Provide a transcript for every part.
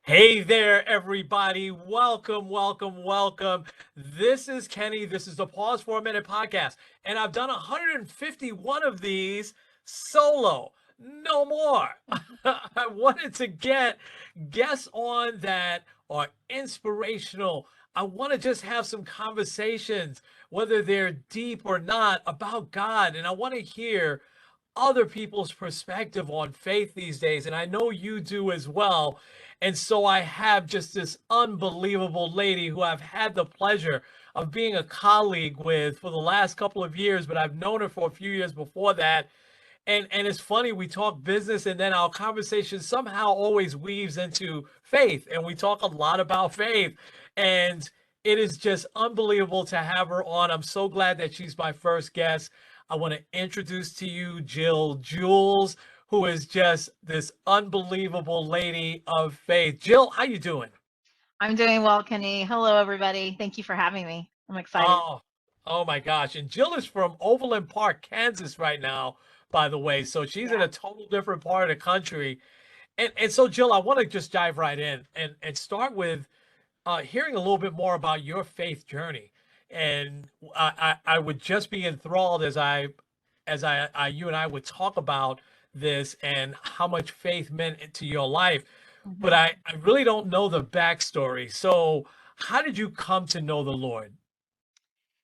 Hey there, everybody. Welcome, welcome, welcome. This is Kenny. This is the Pause for a Minute podcast. And I've done 151 of these solo. No more. I wanted to get guests on that are inspirational. I want to just have some conversations, whether they're deep or not, about God. And I want to hear other people's perspective on faith these days, and I know you do as well. And so I have just this unbelievable lady who I've had the pleasure of being a colleague with for the last couple of years, but I've known her for a few years before that. And it's funny, we talk business and then our conversation somehow always weaves into faith, and we talk a lot about faith. And it is just unbelievable to have her on. I'm so glad that she's my first guest. I want to introduce to you Jill Jules, who is just this unbelievable lady of faith. Jill, how you doing? I'm doing well, Kenny. Hello, everybody. Thank you for having me. I'm excited. Oh, oh my gosh. And Jill is from Overland Park, Kansas right now, by the way. So she's in Yeah. a total different part of the country. And so Jill, I want to just dive right in and start with hearing a little bit more about your faith journey. And I would just be enthralled as you and I would talk about this and how much faith meant to your life. But Mhm. I really don't know the backstory. So how did you come to know the Lord?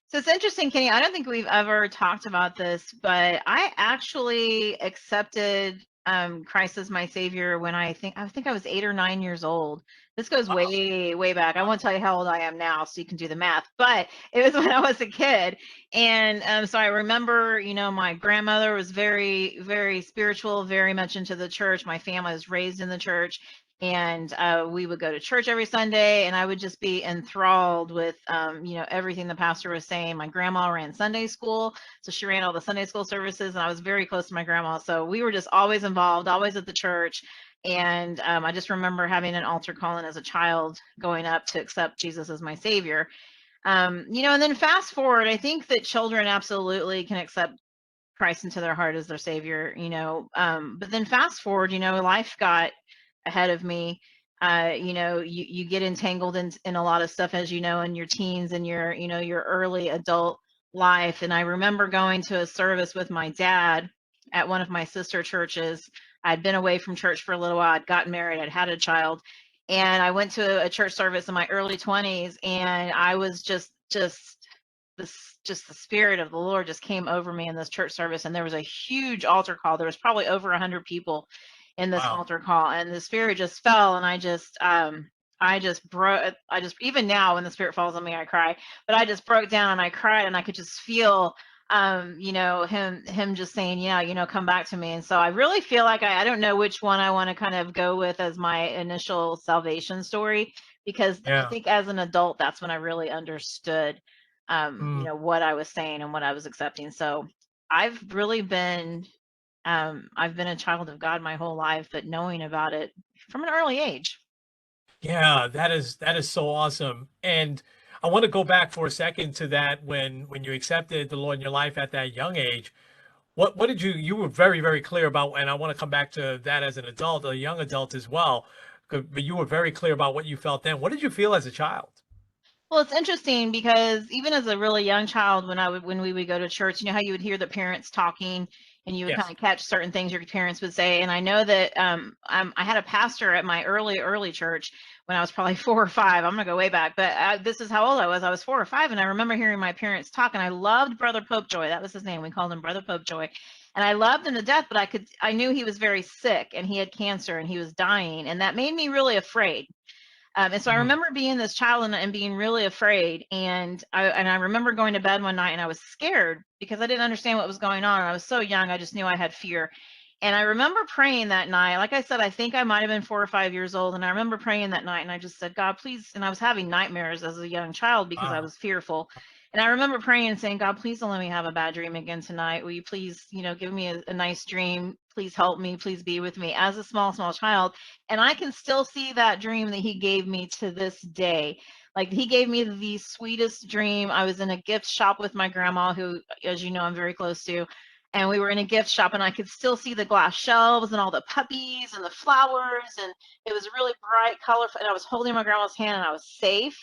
So it's interesting, Kenny. I don't think we've ever talked about this, but I actually accepted Christ as my savior when I think I was 8 or 9 years old. This goes Wow. way, way back. I won't Wow. tell you how old I am now, so you can do the math. But it was when I was a kid, and so I remember, my grandmother was very, very spiritual, very much into the church. My family was raised in the church, and we would go to church every Sunday, and I would just be enthralled with everything the pastor was saying. My grandma ran Sunday school, so she ran all the Sunday school services, and I was very close to my grandma, so we were just always involved, always at the church. And I just remember having an altar call, and as a child going up to accept Jesus as my savior. And then fast forward, I think that children absolutely can accept Christ into their heart as their savior, but then fast forward, life got ahead of me. You get entangled in a lot of stuff, as you know, in your teens and your early adult life. And I remember going to a service with my dad at one of my sister churches. I'd been away from church for a little while. I'd gotten married. I'd had a child, and I went to a church service in my early 20s, and I was just the spirit of the Lord just came over me in this church service, and there was a huge altar call. There was probably over 100 people in this Wow. altar call, and the spirit just fell, and I just broke. I just, even now when the spirit falls on me, I cry. But I just broke down and I cried, and I could just feel him just saying, yeah, come back to me. And so I really feel like I don't know which one I want to kind of go with as my initial salvation story, because I Yeah. think as an adult, that's when I really understood Mm. what I was saying and what I was accepting. So I've really been I've been a child of God my whole life, but knowing about it from an early age. Yeah, that is so awesome. And I want to go back for a second to that when you accepted the Lord in your life at that young age. What did you were very, very clear about, and I want to come back to that as an adult, a young adult as well. But you were very clear about what you felt then. What did you feel as a child? Well, it's interesting because even as a really young child, when we would go to church, you know how you would hear the parents talking, and you would kind Yes. of catch certain things your parents would say. And I know that I had a pastor at my early church when I was probably 4 or 5. I'm gonna go way back, but this is how old I was. I was 4 or 5, and I remember hearing my parents talk, and I loved Brother Popejoy. That was his name. We called him Brother Popejoy, and I loved him to death. But I knew he was very sick, and he had cancer, and he was dying, and that made me really afraid. And so I Mm. remember being this child, and being really afraid. And I remember going to bed one night, and I was scared because I didn't understand what was going on. And I was so young, I just knew I had fear. And I remember praying that night. Like I said, I think I might have been 4 or 5 years old. And I remember praying that night, and I just said, God, please. And I was having nightmares as a young child because I Wow. was fearful. And I remember praying and saying, God, please don't let me have a bad dream again tonight. Will you please, give me a nice dream? Please help me. Please be with me as a small, small child. And I can still see that dream that he gave me to this day. Like, he gave me the sweetest dream. I was in a gift shop with my grandma, who, as you know, I'm very close to. and we were in a gift shop, and I could still see the glass shelves and all the puppies and the flowers, and it was really bright, colorful, and I was holding my grandma's hand, and I was safe.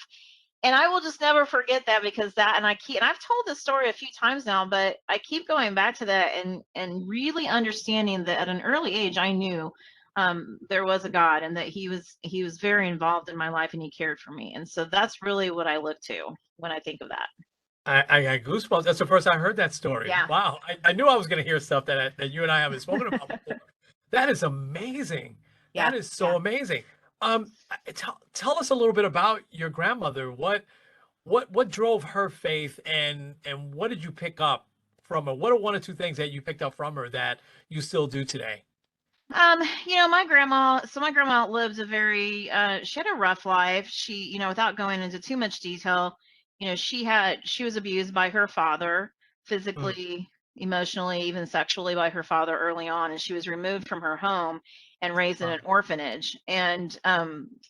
And I will just never forget that, because that, and I've told this story a few times now, but I keep going back to that, and really understanding that at an early age I knew there was a God, and that he was very involved in my life, and he cared for me. And so that's really what I look to when I think of that. I got goosebumps. That's the first I heard that story. Yeah. Wow. I knew I was going to hear stuff that you and I haven't spoken about before. That is amazing. Yeah. That is so amazing. Tell us a little bit about your grandmother. What drove her faith, and what did you pick up from her? What are one or two things that you picked up from her that you still do today? My grandma lived a very, she had a rough life. Without going into too much detail, she was abused by her father, Mm, physically, emotionally, even sexually, by her father early on, and she was removed from her home and raised in wow. an orphanage. And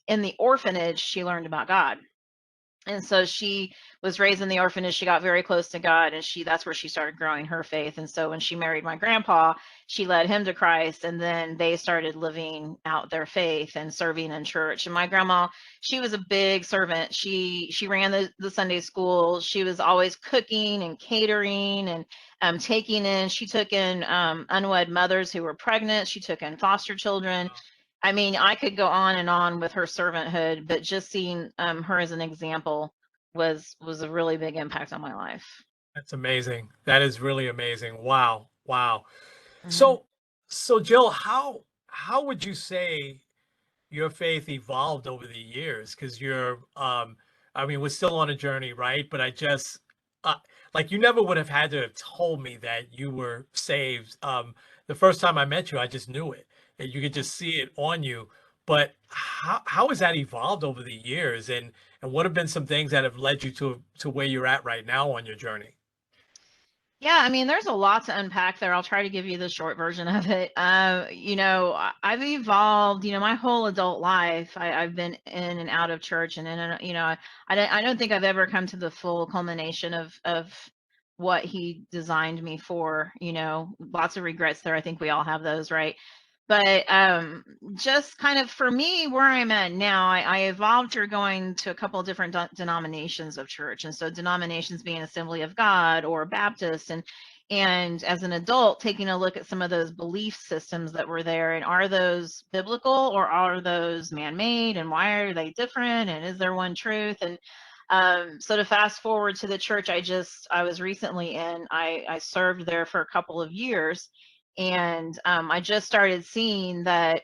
in the orphanage, she learned about God. And so she was raised in the orphanage. She got very close to God, and that's where she started growing her faith. And so when she married my grandpa, she led him to Christ, and then they started living out their faith and serving in church. And my grandma, she was a big servant. She ran the Sunday school. She was always cooking and catering, and she took in unwed mothers who were pregnant. She took in foster children. I mean, I could go on and on with her servanthood, but just seeing her as an example was a really big impact on my life. That's amazing. That is really amazing. Wow. Wow. Mhm. So so Jill, how would you say your faith evolved over the years? Because I mean, we're still on a journey, right? But I just uh, like, you never would have had to have told me that you were saved. The first time I met you, I just knew it, and you could just see it on you. But how has that evolved over the years, and what have been some things that have led you to where you're at right now on your journey? Yeah, I mean, there's a lot to unpack there. I'll try to give you the short version of it. I've evolved. My whole adult life. I've been in and out of church, and I don't think I've ever come to the full culmination of what he designed me for. Lots of regrets there. I think we all have those, right? But just kind of for me, where I'm at now, I evolved through going to a couple of different denominations of church. And so denominations being Assembly of God or Baptist, and as an adult, taking a look at some of those belief systems that were there, and are those biblical or are those man-made, and why are they different, and is there one truth? And so to fast forward to the church I was recently in, I served there for a couple of years, and I just started seeing that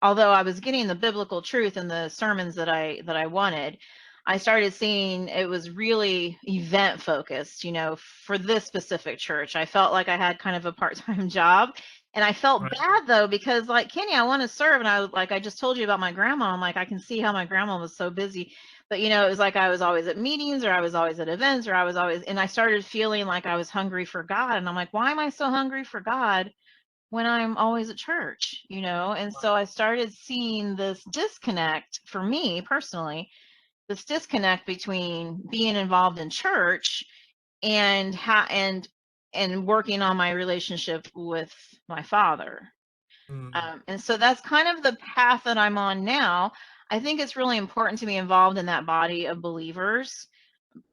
although I was getting the biblical truth in the sermons that I wanted, I started seeing it was really event focused, for this specific church. I felt like I had kind of a part-time job, and I felt Right. bad though, because like, Kenny, I want to serve, and I just told you about my grandma. I'm like, I can see how my grandma was so busy, but it was like I was always at meetings, or I was always at events, or I was always, and I started feeling like I was hungry for God, and I'm like, why am I so hungry for God when I'm always at church, And so I started seeing this disconnect for me personally, this disconnect between being involved in church and and working on my relationship with my father. Mm, And so that's kind of the path that I'm on now. I think it's really important to be involved in that body of believers,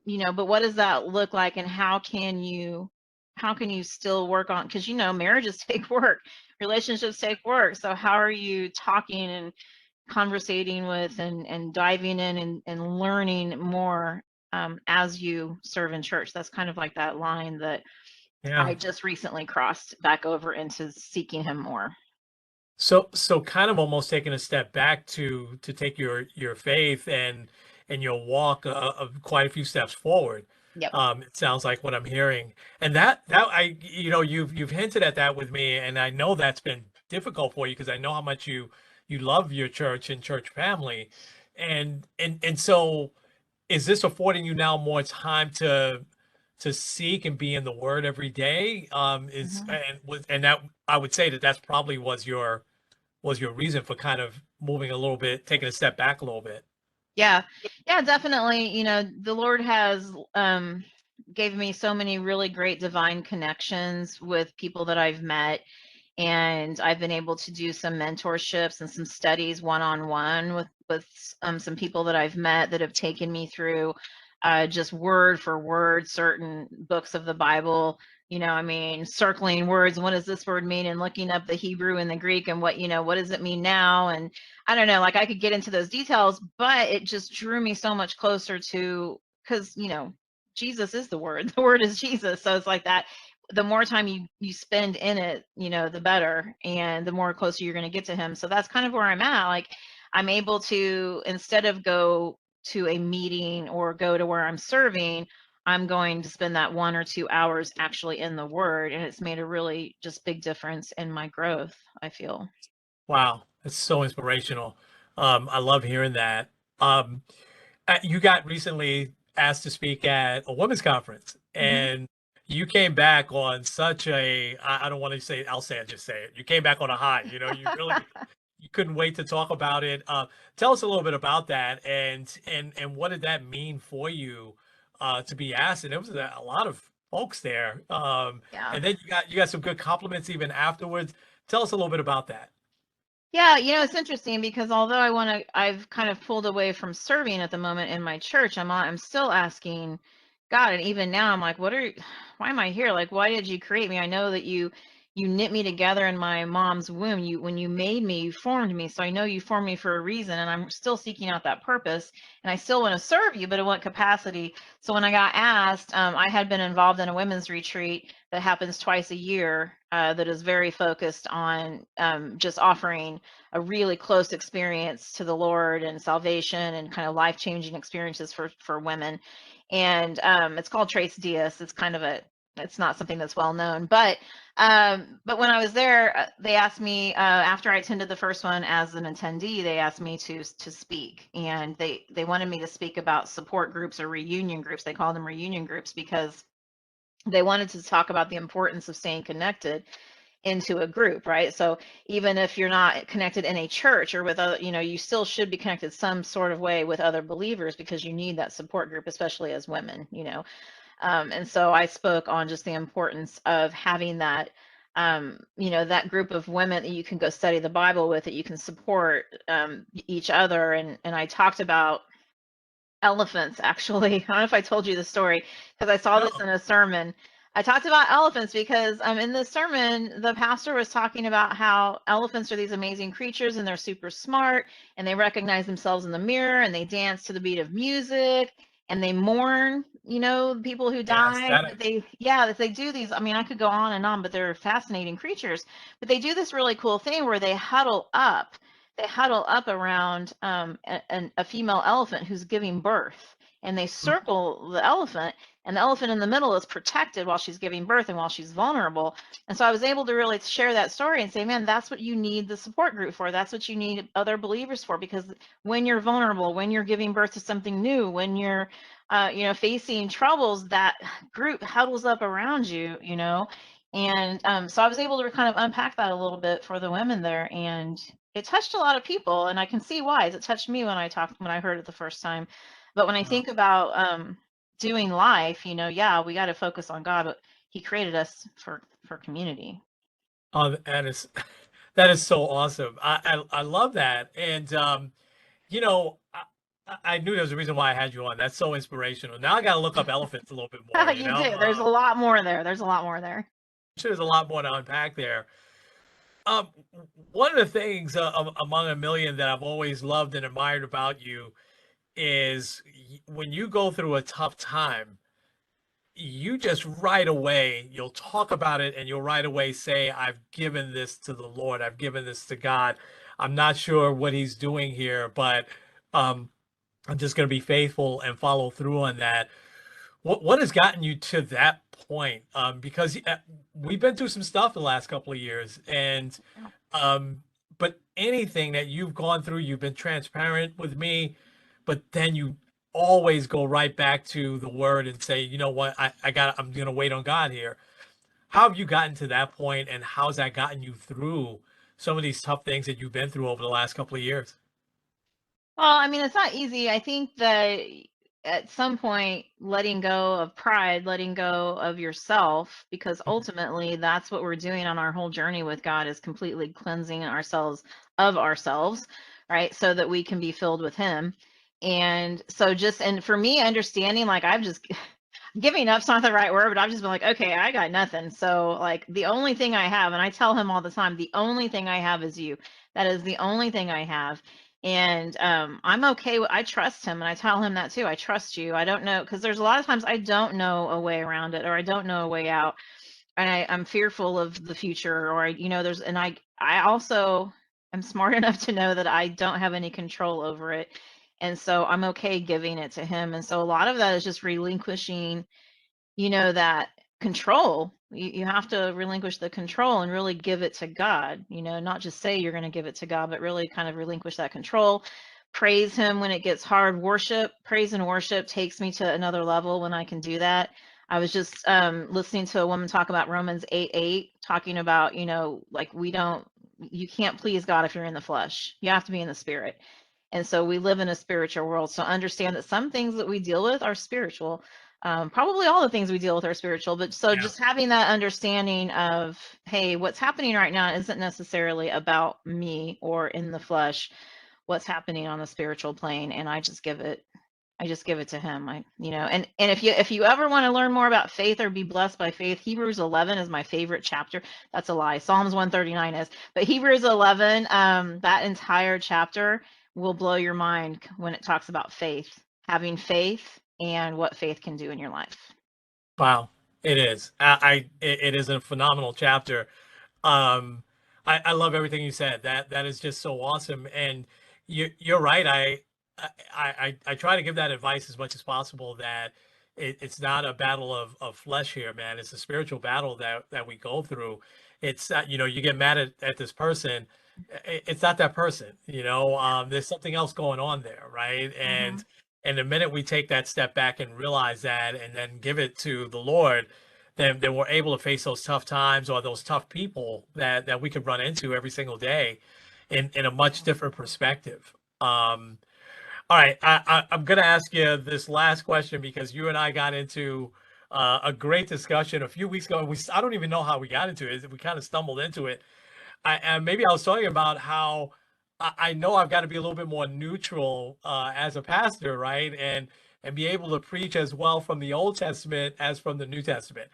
but what does that look like, and how can you still work on, because marriages take work, relationships take work. So how are you talking and conversating with, and diving in, and learning more as you serve in church? That's kind of like that line that yeah. I just recently crossed back over into seeking him more. So kind of almost taking a step back to take your faith and your walk of quite a few steps forward. Yep. It sounds like what I'm hearing, and that you've hinted at that with me, and I know that's been difficult for you because I know how much you love your church and church family, and so is this affording you now more time to seek and be in the Word every day? Is Mhm. and with and that I would say that that's probably was your reason for kind of moving a little bit, taking a step back a little bit. Yeah. Yeah, definitely. The Lord has gave me so many really great divine connections with people that I've met, and I've been able to do some mentorships and some studies one-on-one with some people that I've met that have taken me through just word for word certain books of the Bible. I mean, circling words, what does this word mean, and looking up the Hebrew and the Greek and what does it mean now? And I don't know, like I could get into those details, but it just drew me so much closer to, because Jesus is the word. The word is Jesus. So it's like that. The more time you spend in it, the better, and the more closer you're going to get to him. So that's kind of where I'm at. Like, I'm able to, instead of go to a meeting or go to where I'm serving, I'm going to spend that 1 or 2 hours actually in the word, and it's made a really just big difference in my growth, I feel. Wow, that's so inspirational. I love hearing that. Um, you got recently asked to speak at a women's conference, Hmm. and you came back on such a, I don't want to say, I'll say it, just say it. You came back on a high. You couldn't wait to talk about it. Tell us a little bit about that, and what did that mean for you to be asked? And there was a lot of folks there, Yeah. and then you got some good compliments even afterwards. Tell us a little bit about that. Yeah, it's interesting because although I've kind of pulled away from serving at the moment in my church, I'm still asking God, and even now I'm like, why am I here? Like, why did you create me? I know that you knit me together in my mom's womb. When you made me, you formed me. So I know you formed me for a reason, and I'm still seeking out that purpose, and I still want to serve you, but in what capacity? So when I got asked, I had been involved in a women's retreat that happens twice a year, that is very focused on just offering a really close experience to the Lord and salvation and kind of life-changing experiences for women. And it's called Trace Diaz. It's not something that's well known, but when I was there, they asked me, after I attended the first one as an attendee, they asked me to speak, and they wanted me to speak about support groups or reunion groups. They call them reunion groups because they wanted to talk about the importance of staying connected into a group, right? So even if you're not connected in a church or with other, you still should be connected some sort of way with other believers, because you need that support group, especially as women. And so I spoke on just the importance of having that, that group of women that you can go study the Bible with, that you can support each other. And I talked about elephants, actually. I don't know if I told you the story, because I saw this No. in a sermon. I talked about elephants because in this sermon, the pastor was talking about how elephants are these amazing creatures, and they're super smart, and they recognize themselves in the mirror, and they dance to the beat of music, and they mourn, people who Yes, died. that. That they do these. I mean, I could go on and on, but they're fascinating creatures. But they do this really cool thing where they huddle up around a female elephant who's giving birth, and they circle the elephant, and the elephant in the middle is protected while she's giving birth and while she's vulnerable. And so I was able to really share that story and say, man, that's what you need the support group for. That's what you need other believers for, because when you're vulnerable, when you're giving birth to something new, when you're facing troubles, that group huddles up around you. And so I was able to kind of unpack that a little bit for the women there, and it touched a lot of people, and I can see why. It touched me when I heard it the first time. But when I Uh, think about doing life, yeah, we got to focus on God, but He created us for community. that is that is so awesome. I love that, and you know, I knew there was a reason why I had you on. That's so inspirational. Now I got to look up elephants a little bit more. You do. There's a lot more there. There's a lot more there. Sure, there's a lot more to unpack there. Um, One of the things among a million that I've always loved and admired about you is when you go through a tough time, you just right away, you'll talk about it and you'll right away say, I've given this to the Lord. I've given this to God. I'm not sure what he's doing here, but um, I'm just going to be faithful and follow through on that. What has gotten you to that point? Because we've been through some stuff the last couple of years, and um, but anything that you've gone through, you've been transparent with me, but then you always go right back to the word and say, you know what, I'm gonna wait on God here. How have you gotten to that point, and how's that gotten you through some of these tough things that you've been through over the last couple of years? Well, I mean, it's not easy. I think that at some point letting go of pride, letting go of yourself, because ultimately that's what we're doing on our whole journey with God, is completely cleansing ourselves of ourselves, right? So that we can be filled with him. And so just, and for me, understanding, like, I've just giving up's not the right word, but I've just been like, okay, I got nothing. So like the only thing I have, and I tell him all the time, the only thing I have is you. That is the only thing I have. And I'm okay with, I trust him, and I tell him that too. I trust you. I don't know, because there's a lot of times I don't know a way around it, or I don't know a way out, and I'm fearful of the future, or there's, and I also am smart enough to know that I don't have any control over it, and so I'm okay giving it to him. And so a lot of that is just relinquishing, that control. You have to relinquish the control and really give it to God, not just say you're going to give it to God, but really kind of relinquish that control. Praise him when it gets hard. Praise and worship takes me to another level when I can do that. I was just listening to a woman talk about Romans 8:8, talking about, like, you can't please God if you're in the flesh. You have to be in the spirit. And so we live in a spiritual world. So understand that some things that we deal with are spiritual. Probably all the things we deal with are spiritual, but so Yeah. just having that understanding of, hey, what's happening right now isn't necessarily about me or in the flesh. What's happening on the spiritual plane, and I just give it to him. And if you ever want to learn more about faith or be blessed by faith, Hebrews 11 is my favorite chapter. That's a lie. Psalms 139 is, but Hebrews 11, that entire chapter will blow your mind when it talks about faith, having faith, and what faith can do in your life. Wow. It is. It is a phenomenal chapter. Um, I love everything you said. That is just so awesome. And you're right. I try to give that advice as much as possible, that it's not a battle of flesh here, man. It's a spiritual battle that we go through. It's you get mad at this person. It's not that person, there's something else going on there, right? Mm-hmm. And the minute we take that step back and realize that, and then give it to the Lord, then we're able to face those tough times, or those tough people that we could run into every single day in a much different perspective. All right, I'm gonna ask you this last question, because you and I got into a great discussion a few weeks ago. I don't even know how we got into it. We kind of stumbled into it. Maybe I was talking about how I know I've got to be a little bit more neutral as a pastor, right? And be able to preach as well from the Old Testament as from the New Testament.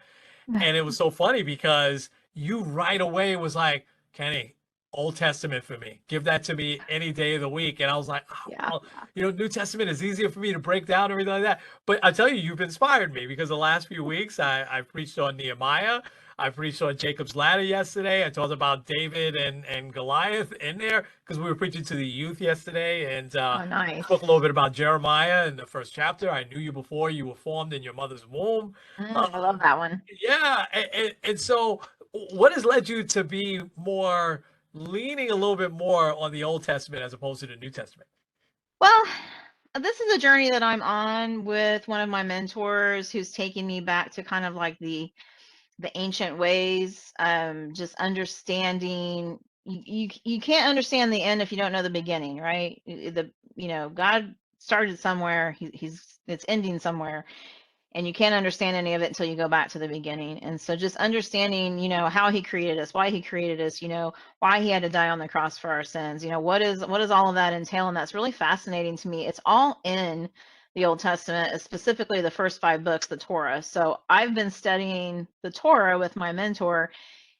And it was so funny, because you right away was like, Kenny, Old Testament for me. Give that to me any day of the week. And I was like, oh, Yeah. well, New Testament is easier for me to break down, everything like that. But I tell you, you've inspired me, because the last few weeks I preached on Nehemiah. I preached on Jacob's Ladder yesterday. I talked about David and Goliath in there, because we were preaching to the youth yesterday. And Oh, spoke a little nice. bit about Jeremiah in the first chapter. I knew you before you were formed in your mother's womb. I love that one. Yeah, and so what has led you to be more leaning a little bit more on the Old Testament as opposed to the New Testament? Well, this is a journey that I'm on with one of my mentors, who's taking me back to kind of like the ancient ways, just understanding. You can't understand the end if you don't know the beginning, right? God started somewhere. It's ending somewhere, and you can't understand any of it until you go back to the beginning. And so just understanding, how he created us, why he created us, why he had to die on the cross for our sins, what does all of that entail? And that's really fascinating to me. It's all in the Old Testament, specifically the first 5 books, the Torah. So I've been studying the Torah with my mentor,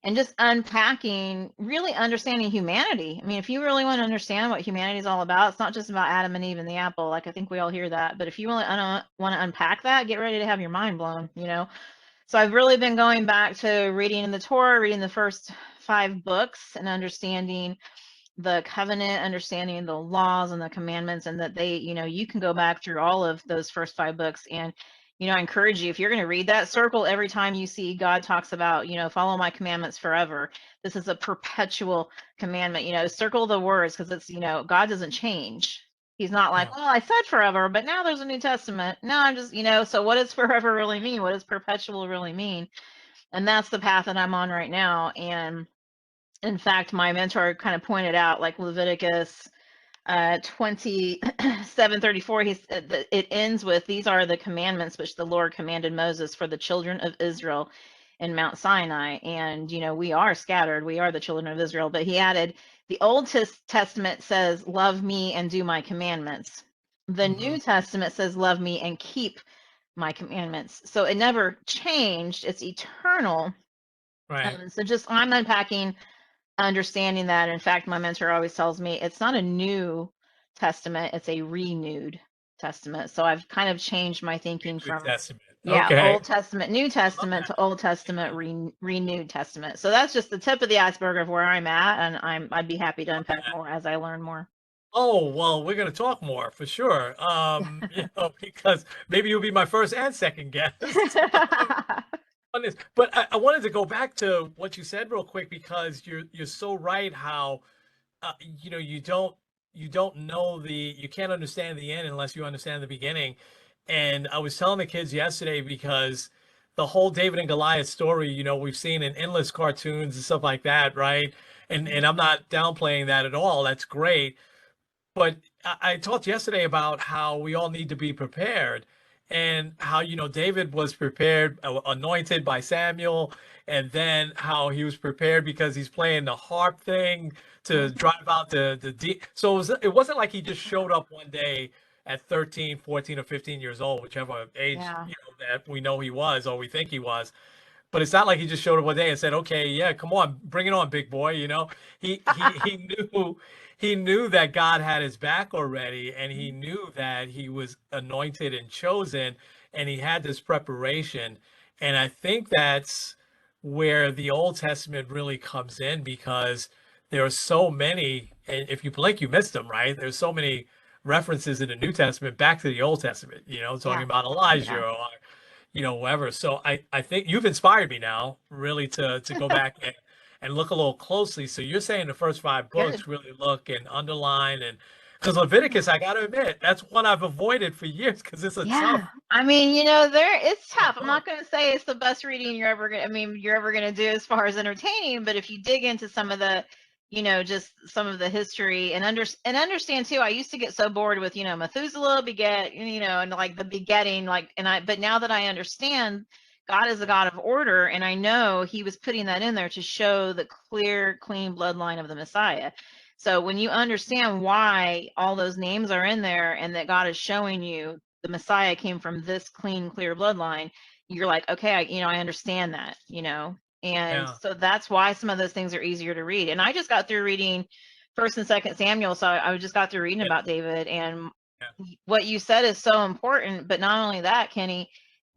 and just unpacking, really understanding humanity. I mean, if you really want to understand what humanity is all about, it's not just about Adam and Eve and the apple. Like, I think we all hear that. But if you really want to unpack that, get ready to have your mind blown. So I've really been going back to reading the Torah, reading the first 5 books, and understanding the covenant, understanding the laws and the commandments, and that you can go back through all of those first 5 books. And I encourage you, if you're going to read that, circle every time you see God talks about, follow my commandments forever. This is a perpetual commandment. Circle the words, because it's, God doesn't change. He's not like, Yeah. well, I said forever, but now there's a New Testament. No, I'm just, so what does forever really mean? What does perpetual really mean? And that's the path that I'm on right now. And in fact, my mentor kind of pointed out, like, Leviticus 27:34, it ends with, these are the commandments which the Lord commanded Moses for the children of Israel in Mount Sinai. And, we are scattered. We are the children of Israel. But he added, the Old Testament says, love me and do my commandments. The New Testament says, love me and keep my commandments. So it never changed. It's eternal. Right. So just, I'm unpacking, understanding that. In fact, my mentor always tells me it's not a new testament, it's a renewed testament. So I've kind of changed my thinking New from Testament. Okay. Old Testament, New Testament to Old Testament, renewed testament. So that's just the tip of the iceberg of where I'm at, and I'd be happy to unpack more as I learn more. Oh, well, we're going to talk more for sure. Because maybe you'll be my first and second guest on this. But I wanted to go back to what you said real quick, because you're so right how you can't understand the end unless you understand the beginning. And I was telling the kids yesterday, because the whole David and Goliath story, we've seen in endless cartoons and stuff like that, right? And I'm not downplaying that at all. That's great. But I talked yesterday about how we all need to be prepared, and how, David was prepared, anointed by Samuel, and then how he was prepared because he's playing the harp thing to drive out so it wasn't like he just showed up one day at 13, 14, or 15 years old, whichever age, Yeah. that we know he was, or we think he was. But it's not like he just showed up one day and said, "Okay, yeah, come on, bring it on, big boy." He knew that God had his back already, and he knew that he was anointed and chosen, and he had this preparation. And I think that's where the Old Testament really comes in, because there are so many, and if you blink, you missed them, right? There's so many references in the New Testament back to the Old Testament, talking Yeah. about Elijah, Yeah. or whoever. So I think you've inspired me now, really, to go back and look a little closely. So you're saying the first 5 Good. books, really look and underline, and because Leviticus, I got to admit, that's one I've avoided for years, because it's a Yeah. tough I mean, it's tough. I'm book. not going to say it's the best reading you're ever going to do as far as entertaining, but if you dig into some of the, just some of the history, and understand too, I used to get so bored with, Methuselah beget, and like the begetting, like, but now that I understand God is a God of order, and I know he was putting that in there to show the clear, clean bloodline of the Messiah. So when you understand why all those names are in there, and that God is showing you the Messiah came from this clean, clear bloodline, you're like, okay, I understand that, and Yeah. so that's why some of those things are easier to read. And I just got through reading First and Second Samuel, so I just got through reading Yeah. about David, and Yeah. what you said is so important. But not only that, Kenny,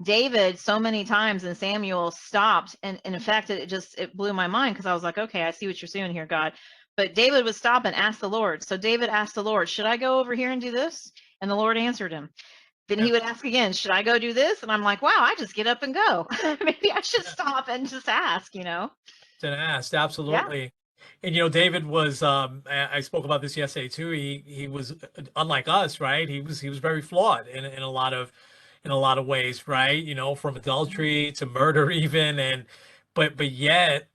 David, so many times in Samuel stopped, and in fact, it blew my mind, because I was like, okay, I see what you're saying here, God. But David would stop and ask the Lord. So David asked the Lord, should I go over here and do this? And the Lord answered him. Then Yeah. he would ask again, should I go do this? And I'm like, wow, I just get up and go. Maybe I should stop and just ask. Been asked, Yeah. absolutely. And David was, I spoke about this yesterday too. He was unlike us, right? He was very flawed in a lot of ways, right? From adultery to murder even, and but yet,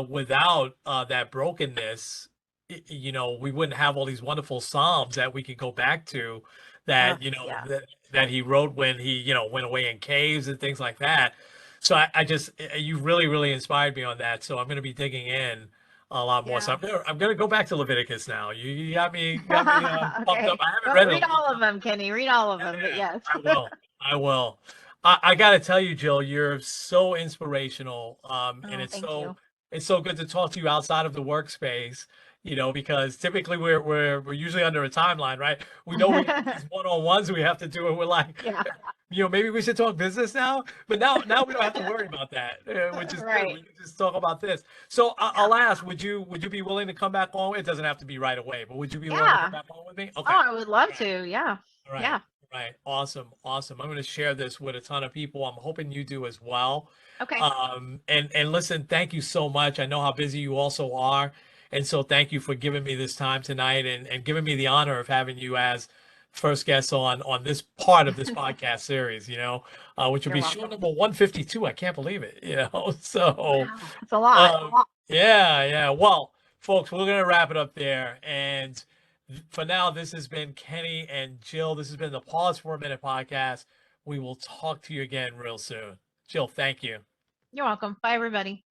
without that brokenness, we wouldn't have all these wonderful Psalms that we could go back to, Oh, that yeah. that he wrote when he went away in caves and things like that. So I just, you really, really inspired me on that. So I'm going to be digging in a lot more. So Yeah. I'm gonna go back to Leviticus now. You got me pumped up. Okay. I haven't Go read read it. all of them, Kenny. Read all of Yeah, them. But yeah, yes. I will. I will. I got to tell you, Jill, you're so inspirational. And Oh, it's thank so you. it's so good to talk to you outside of the workspace. Because typically we're usually under a timeline, right? We know we have these one-on-ones we have to do, and we're like, Yeah. maybe we should talk business now. But now we don't have to worry about that, which is good. Right. We can just talk about this. So Yeah. I'll ask, would you be willing to come back on? It doesn't have to be right away, but would you be willing to come Yeah. back on with me? Oh, Okay. I would love All right. to. Yeah. All right. Yeah. Right. Awesome. Awesome. I'm going to share this with a ton of people. I'm hoping you do as well. Okay. And listen, thank you so much. I know how busy you also are. And so thank you for giving me this time tonight, and giving me the honor of having you as first guest on this part of this podcast series, which will You're be show welcome. number 152. I can't believe it, So, Wow. It's a lot. yeah, yeah. Well, folks, we're going to wrap it up there. And For now, this has been Kenny and Jill. This has been the Pause for a Minute podcast. We will talk to you again real soon. Jill, thank you. You're welcome. Bye, everybody.